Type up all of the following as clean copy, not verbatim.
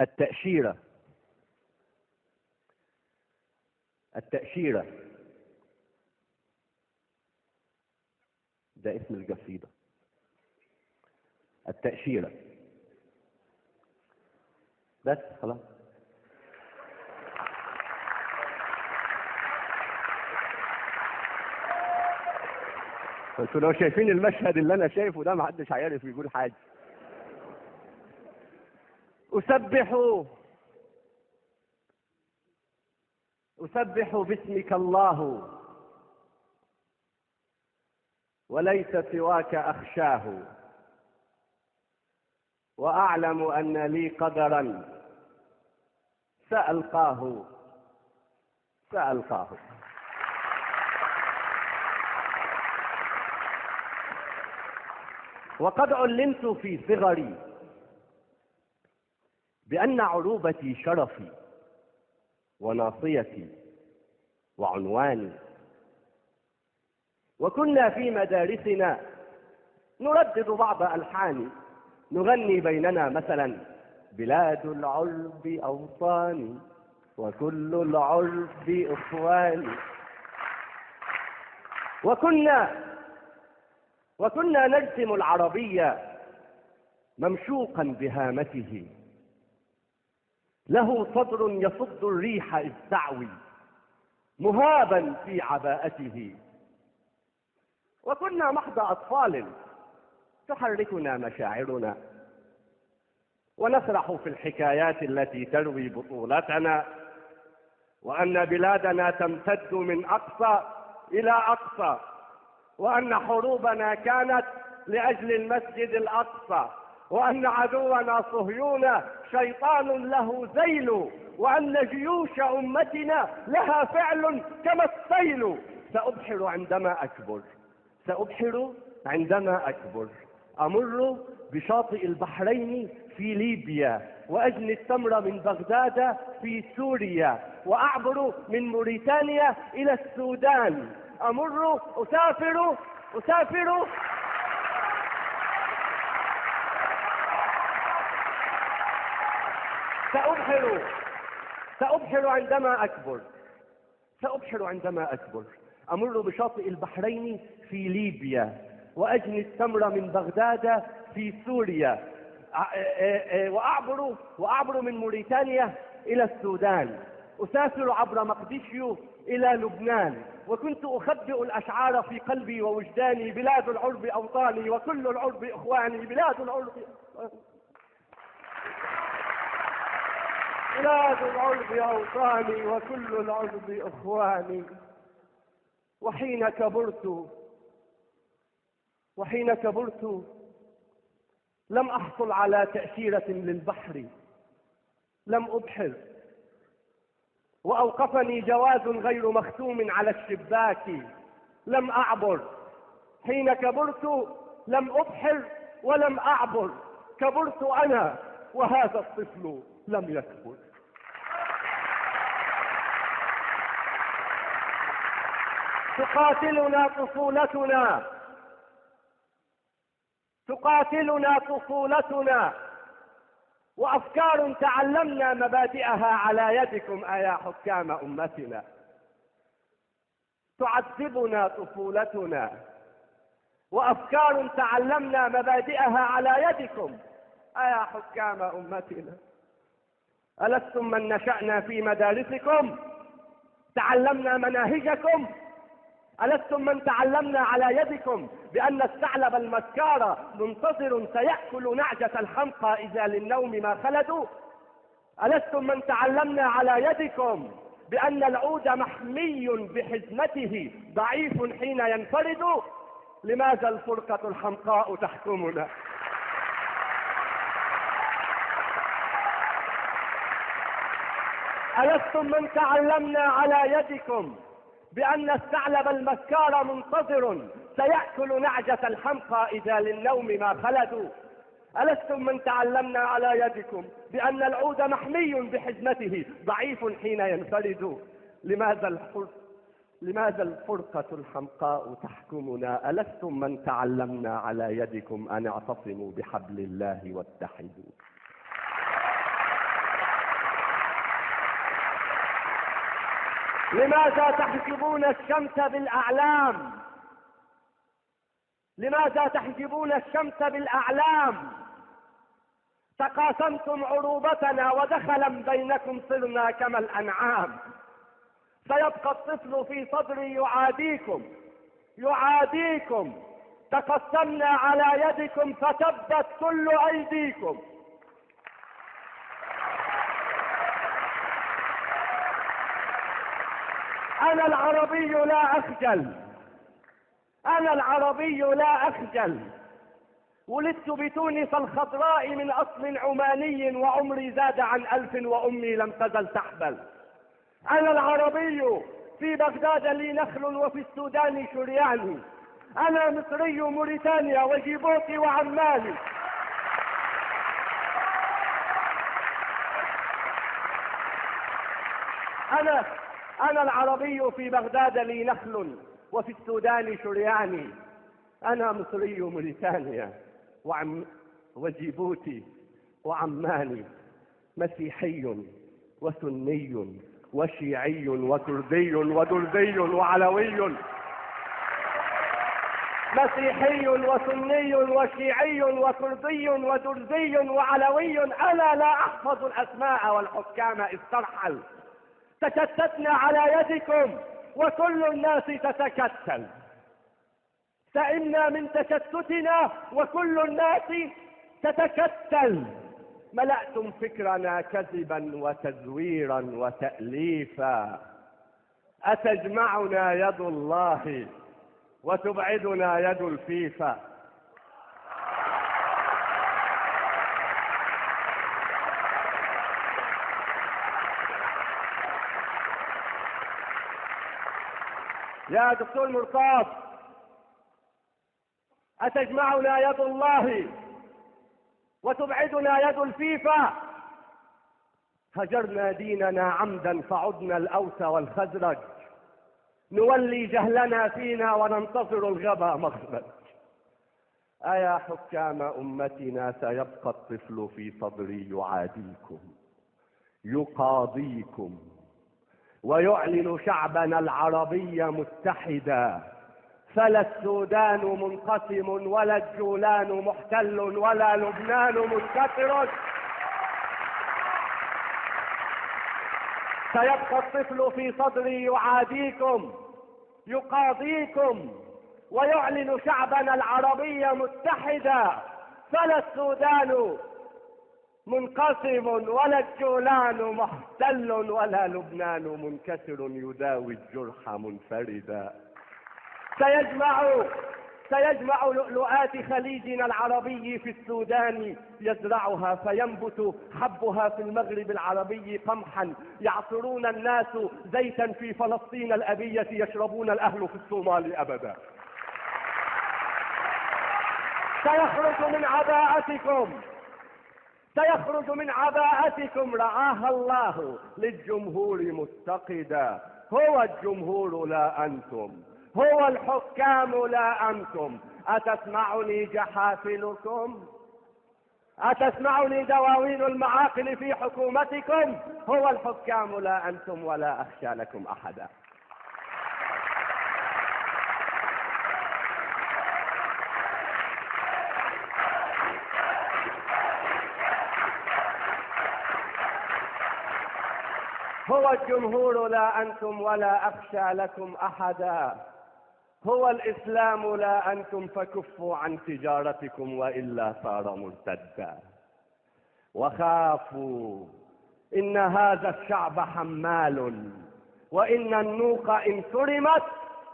التأشيرة. التأشيرة ده اسم القصيدة. التأشيرة بس خلاص. انتوا لو شايفين المشهد اللي انا شايفه ده ما حدش هيعرف يقول حاجة. أسبح باسمك الله وليس سواك أخشاه، وأعلم أن لي قدرا سألقاه. وقد علمت في صغري بأن عروبتي شرفي وناصيتي وعنواني، وكنا في مدارسنا نردد بعض ألحاني نغني بيننا مثلا: بلاد العرب أوطاني وكل العرب إخواني. وكنا نرسم العربية ممشوقا بهامته، له صدر يصد الريح إذ تعوي مهابا في عباءته. وكنا محض أطفال تحركنا مشاعرنا ونسرح في الحكايات التي تروي بطولتنا، وأن بلادنا تمتد من أقصى إلى أقصى، وأن حروبنا كانت لأجل المسجد الأقصى، وأن عدونا صهيون شيطان له ذيل، وأن جيوش أمتنا لها فعل كما السيل. سأبحر عندما أكبر، أمر بشاطئ البحرين في ليبيا، وأجني التمر من بغداد في سوريا، وأعبر من موريتانيا إلى السودان، أسافر سأبحر عندما أكبر، أمر بشاطئ البحرين في ليبيا، وأجني التمر من بغداد في سوريا، وأعبر من موريتانيا إلى السودان، أسافر عبر مقديشيو إلى لبنان، وكنت أخبئ الأشعار في قلبي ووجداني: بلاد العرب أوطاني وكل العرب إخواني، بلاد العرب أوطاني وكل العرب إخواني. وحين كبرت لم أحصل على تأشيرة للبحر، لم أبحر، وأوقفني جواز غير مختوم على الشباك، لم أعبر. حين كبرت لم أبحر ولم أعبر، كبرت أنا وهذا الطفل لم يكبر. تقاتلنا طفولتنا وأفكار تعلمنا مبادئها على يدكم أيا حكام أمتنا. تعذبنا طفولتنا وأفكار تعلمنا مبادئها على يدكم أيا حكام أمتنا. ألستم من نشأنا في مدارسكم تعلمنا مناهجكم؟ ألستم من تعلمنا على يدكم بأن الثعلب المسكار منتظر سيأكل نعجة الحمقى إذا للنوم ما خلدوا؟ ألستم من تعلمنا على يدكم بأن العود محمي بحزمته ضعيف حين ينفرد؟ لماذا الفرقة الحمقاء تحكمنا؟ ألستم من تعلمنا على يدكم بأن الثعلب المسكار منتظر سيأكل نعجة الحمقى إذا للنوم ما خلدوا؟ ألستم من تعلمنا على يدكم بأن العود محمي بحزمته ضعيف حين ينفرد؟ لماذا الفرقة الحمقاء تحكمنا؟ ألستم من تعلمنا على يدكم أن اعتصموا بحبل الله واتحدوا؟ لماذا تحجبون الشمس بالأعلام؟ لماذا تحجبون الشمس بالأعلام؟ تقاسمتم عروبتنا ودخلا بينكم صرنا كما الأنعام. سيبقى الطفل في صدري يعاديكم. تقسمنا على يدكم فتبت كل أيديكم. أنا العربي لا أخجل. ولدت بتونس الخضراء من أصل عماني وعمري زاد عن 1000 وأمي لم تزل تحبل. أنا العربي في بغداد لي نخل وفي السودان شرياني. أنا مصري موريتانيا وجيبوتي وعمالي. أنا العربي في بغداد لي نخل وفي السودان شرياني. أنا مصري موريتانيا وجيبوتي وعماني. مسيحي وسني وشيعي وكردي ودرزي وعلوي. مسيحي وسني وشيعي وكردي ودرزي وعلوي. أنا لا أحفظ الأسماء والحكام استرحل. تشتتنا على يدكم وكل الناس تتكتل. سئمنا من تشتتنا وكل الناس تتكتل. ملأتم فكرنا كذبا وتزويرا وتأليفا. أتجمعنا يد الله وتبعدنا يد الفيفا. يا دكتور مرتاض، أتجمعنا يد الله وتبعدنا يد الفيفا؟ هجرنا ديننا عمدا فعدنا الأوس والخزرج. نولي جهلنا فينا وننتظر الغبا مخرج. أيا حكام أمتنا سيبقى الطفل في صدري يعاديكم يقاضيكم ويعلن شعبنا العربي متحدا. فلا السودان منقسم ولا الجولان محتل ولا لبنان منكسر. سيبقى الطفل في صدري يعاديكم يقاضيكم ويعلن شعبنا العربي متحدا. فلا السودان منقسم ولا الجولان محتل ولا لبنان منكسر يداوي الجرح منفردا. سيجمع لؤلؤات خليجنا العربي في السودان يزرعها فينبت حبها في المغرب العربي قمحا. يعصرون الناس زيتا في فلسطين الأبية يشربون الأهل في الصومال أبدا. سيخرج من عباءتكم رعاها الله للجمهور متقدا. هو الجمهور لا أنتم، هو الحكام لا أنتم. أتسمعني جحافلكم؟ أتسمعني دواوين المعاقل في حكومتكم؟ هو الحكام لا أنتم ولا أخشى لكم أحدا. هو الجمهور لا أنتم ولا أخشى لكم أحدا. هو الإسلام لا أنتم فكفوا عن تجارتكم وإلا صار مرتدا. وخافوا إن هذا الشعب حمال وإن النوق إن كرمت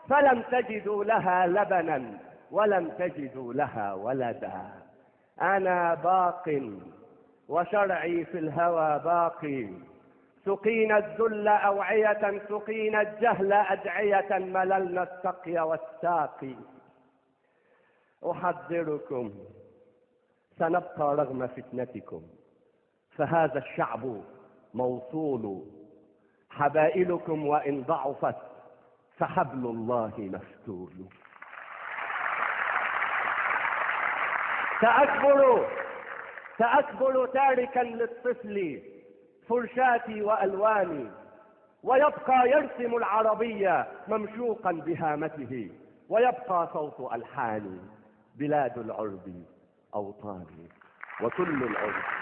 فلم تجدوا لها لبنا ولم تجدوا لها ولدا. أنا باق وشرعي في الهوى باقي. سقينا الذل أوعية سقينا الجهل أدعية مللنا السقي والساقي. أحذركم سنبقى رغم فتنتكم فهذا الشعب موصول. حبائلكم وإن ضعفت فحبل الله مفتول. سأكبر تاركا للطفل فرشاتي وألواني. ويبقى يرسم العربية ممشوقا بهامته، ويبقى صوت ألحاني بلاد العرب أوطاني وكل العرب